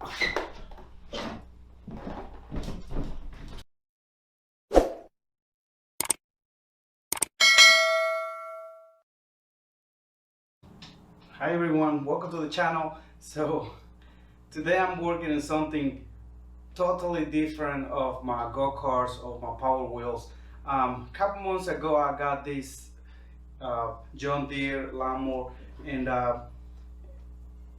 Hi everyone, welcome to the channel. So today I'm working on something totally different of my go-karts, of my power wheels. Couple months ago I got this John Deere lawnmower, and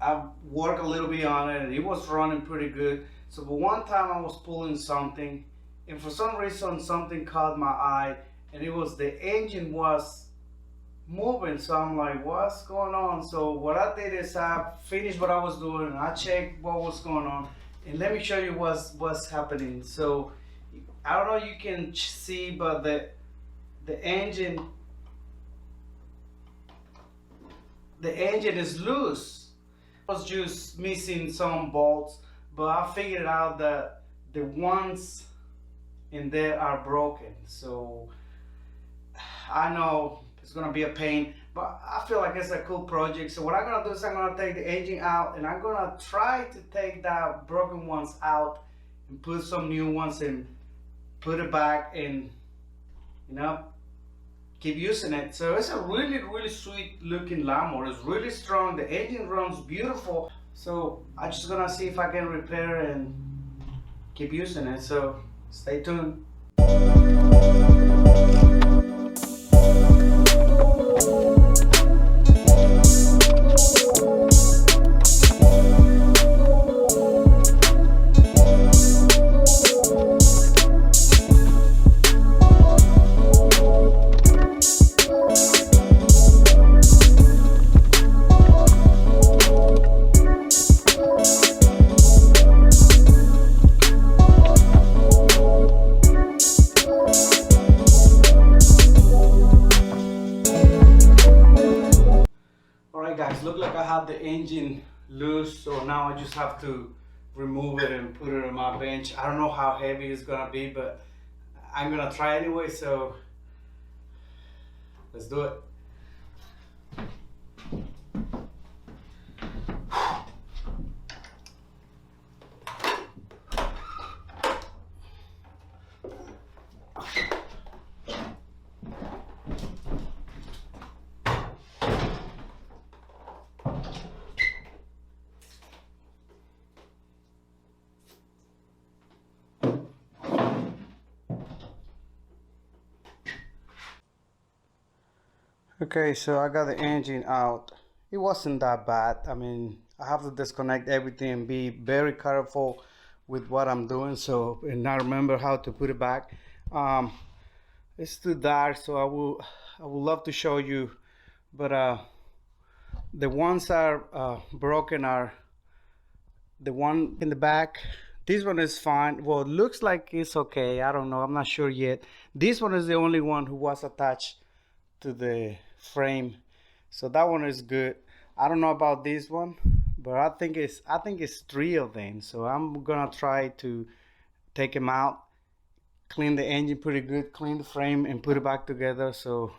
I worked a little bit on it and it was running pretty good. So but one time I was pulling something, and for some reason something caught my eye, and it was the engine was moving. So I'm like, what's going on? So what I did is I finished what I was doing and I checked what was going on, and let me show you what's happening. So I don't know if you can see, but the engine the engine is loose. I was just missing some bolts, but I figured out that the ones in there are broken. So I know it's gonna be a pain, but I feel like it's a cool project. So what I'm gonna do is I'm gonna take the engine out and I'm gonna try to take that broken ones out and put some new ones and put it back and, you know, keep using it. So it's a really sweet looking lawnmower. It's really strong. The engine runs beautiful. So I'm just gonna see if I can repair it and keep using it. So stay tuned. Alright guys, look like I have the engine loose, so now I just have to remove it and put it on my bench. I don't know how heavy it's gonna be, but I'm gonna try anyway, so let's do it. Okay, so I got the engine out. It wasn't that bad. I mean, I have to disconnect everything and be very careful with what I'm doing, so and I remember how to put it back. Um, it's too dark, so I would love to show you, but the ones are broken are the one in the back. This one is fine. Well, it looks like it's okay. I don't know. I'm not sure yet. This one is the only one who was attached to the frame, so that one is good. I don't know about this one, but I think it's three of them. So I'm gonna try to take them out, clean the engine pretty good, clean the frame, and put it back together. So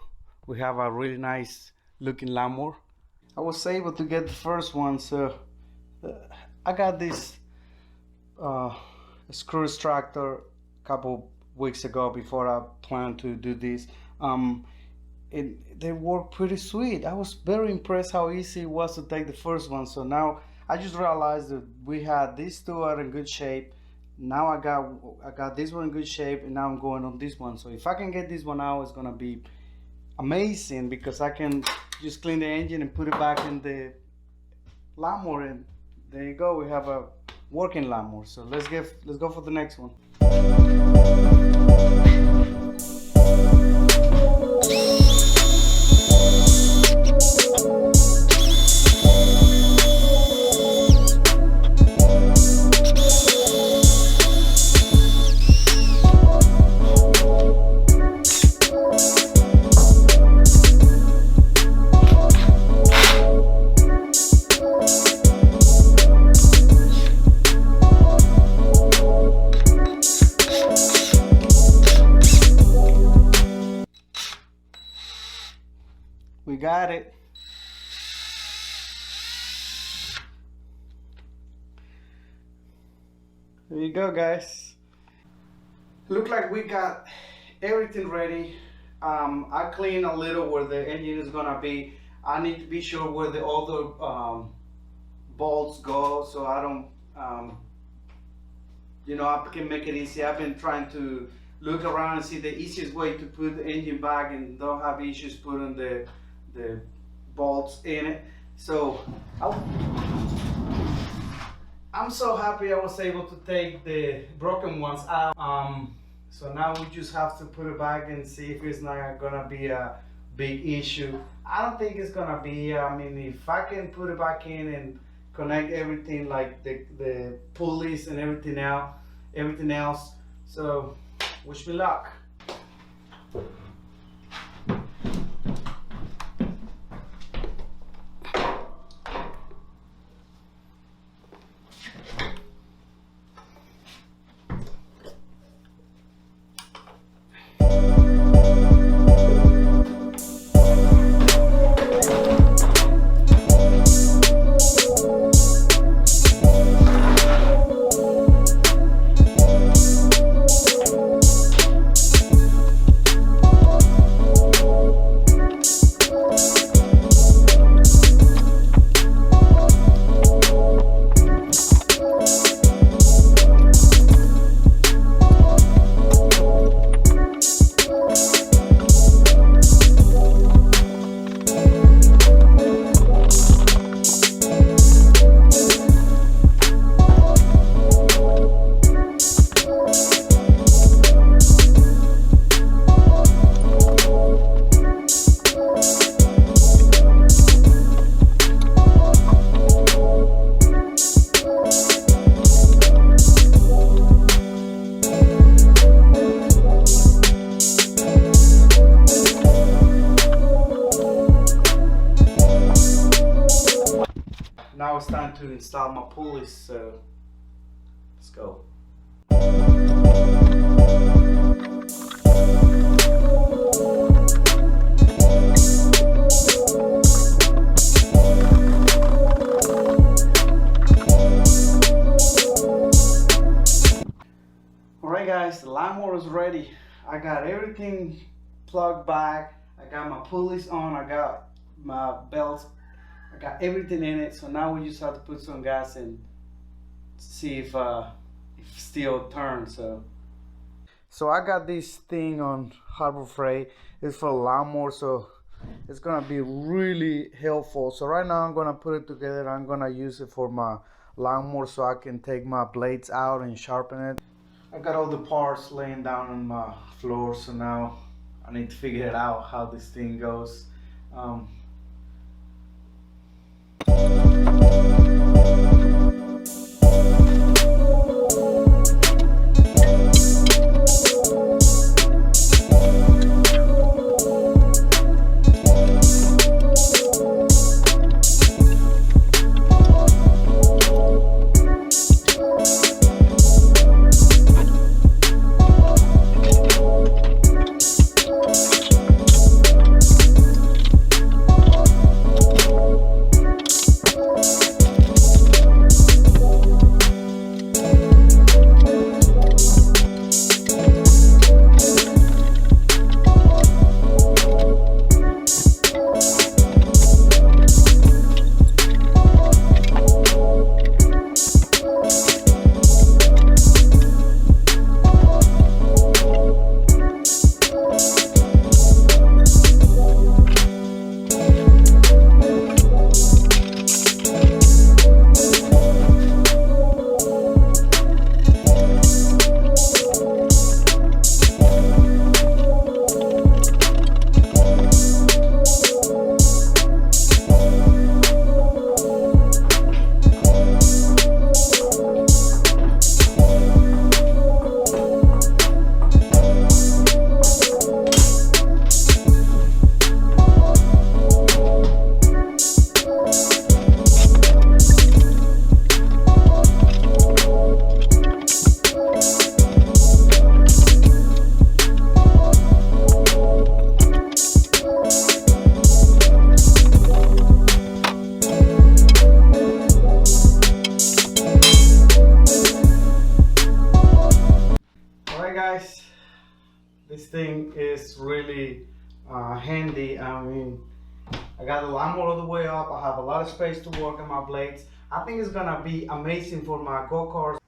we have a really nice looking lawnmower. I was able to get the first one, so uh, I got this uh, screw extractor a couple weeks ago before I planned to do this. Um, they work pretty sweet. I was very impressed how easy it was to take the first one. So now I just realized that we had these two are in good shape. Now I got this one in good shape, and now I'm going on this one. So if I can get this one out, it's gonna be amazing because I can just clean the engine and put it back in the lawnmower, and there you go. We have a working lawnmower. So let's go for the next one. We got it. Here you go, guys. Look like we got everything ready. I clean a little where the engine is gonna be. I need to be sure where the other bolts go, so I don't, I can make it easy. I've been trying to look around and see the easiest way to put the engine back and don't have issues putting the bolts in it. So I'm so happy I was able to take the broken ones out. So now we just have to put it back and see if it's not gonna be a big issue. I don't think it's gonna be. I mean, if I can put it back in and connect everything like the pulleys and everything else. So wish me luck. Now it's time to install my pulleys, so let's go. Alright guys, the lawnmower is ready. I got everything plugged back. I got my pulleys on, I got my belts, I got everything in it. So now we just have to put some gas and see if steel turns. So I got this thing on Harbor Freight. It's for a lawnmower, so it's gonna be really helpful. So right now I'm gonna put it together. I'm gonna use it for my lawnmower so I can take my blades out and sharpen it. I got all the parts laying down on my floor, so now I need to figure it out how this thing goes. This thing is really handy. I mean, I got the lawnmower all the way up. I have a lot of space to work on my blades. I think it's gonna be amazing for my go-karts